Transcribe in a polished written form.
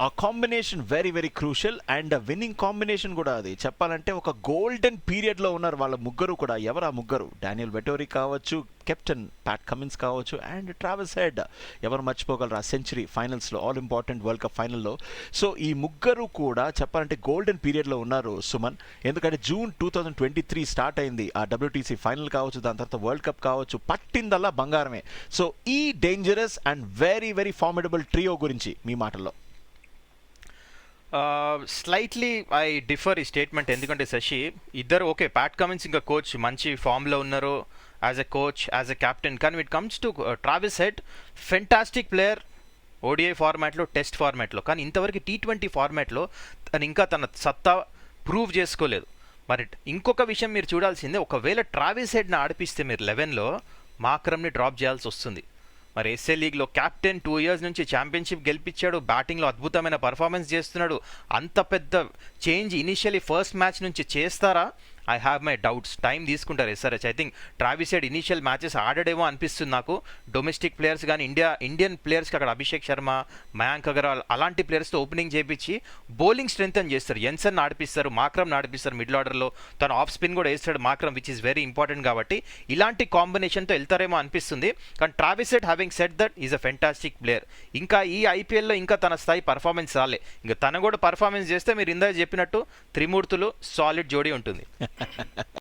ఆ combination very very crucial and winnowing combination కూడా అది చెప్పాలంటే ఒక గోల్డెన్ పీరియడ్లో ఉన్నారు వాళ్ళ ముగ్గురు కూడా. ఎవరు ఆ ముగ్గురు? డానియల్ వెటోరీ కావచ్చు, కెప్టెన్ ప్యాట్ కమిన్స్ కావచ్చు, అండ్ ట్రావెస్ హెడ్. ఎవరు మర్చిపోగలరు ఆ సెంచరీ ఫైనల్స్లో, ఆల్ ఇంపార్టెంట్ వరల్డ్ కప్ ఫైనల్లో. సో ఈ ముగ్గురు కూడా చెప్పాలంటే గోల్డెన్ పీరియడ్లో ఉన్నారు సుమన్. ఎందుకంటే జూన్ 2023 స్టార్ట్ అయింది ఆ డబ్ల్యూటీసీ ఫైనల్ కావచ్చు, దాని తర్వాత వరల్డ్ కప్ కావచ్చు, పట్టిందల్లా బంగారమే. సో ఈ dangerous and very very formidable trio గురించి మీ మాటల్లో. స్లైట్లీ ఐ డిఫర్ ఈ స్టేట్మెంట్. ఎందుకంటే శశి ఇద్దరు ఓకే, ప్యాట్ కమిన్స్ ఇంకా కోచ్ మంచి ఫామ్లో ఉన్నారు as a coach, as a captain. కానీ it comes to Travis Head, fantastic player ODI ఫార్మాట్లో, టెస్ట్ ఫార్మాట్లో. కానీ ఇంతవరకు T20 ఫార్మాట్లో తను ఇంకా తన సత్తా ప్రూవ్ చేసుకోలేదు. మరి ఇంకొక విషయం మీరు చూడాల్సిందే, ఒకవేళ ట్రావిస్ హెడ్ని ఆడిపిస్తే మీరు 11లో మాక్రమ్ని డ్రాప్ చేయాల్సి వస్తుంది. మరి ఎస్ఏ లీగ్లో క్యాప్టెన్ 2 years నుంచి ఛాంపియన్షిప్ గెలిపించాడు, బ్యాటింగ్లో అద్భుతమైన పర్ఫార్మెన్స్ చేస్తున్నాడు. అంత పెద్ద చేంజ్ ఇనిషియలీ ఫస్ట్ మ్యాచ్ నుంచి చేస్తారా? I have my doubts. Time తీసుకుంటారు SRH. I think Travis Head initial matches ఆడడేమో అనిపిస్తుంది నాకు. డొమెస్టిక్ ప్లేయర్స్ కానీ ఇండియన్ ప్లేయర్స్కి అక్కడ అభిషేక్ శర్మ, మయాంక్ అగర్వాల్ అలాంటి ప్లేయర్స్తో ఓపెనింగ్ చేయించి బౌలింగ్ స్ట్రెంగ్తన్ చేస్తారు. ఎన్సన్ ఆడిపిస్తారు, మాక్రమ్ ఆడిపిస్తారు మిడిల్ ఆర్డర్లో. తను ఆఫ్ స్పిన్ కూడా వేస్తాడు Markram, which is very important. కాబట్టి ఇలాంటి కాంబినేషన్తో వెళ్తారేమో అనిపిస్తుంది. కానీ Travis head having set that is a fantastic player. ఇంకా ఈ ఐపీఎల్లో ఇంకా తన స్థాయి పర్ఫార్మెన్స్ రాలే. ఇంకా తను కూడా పర్ఫార్మెన్స్ చేస్తే మీరు ఇందాక చెప్పినట్టు త్రిమూర్తులు సాలిడ్ జోడీ ఉంటుంది.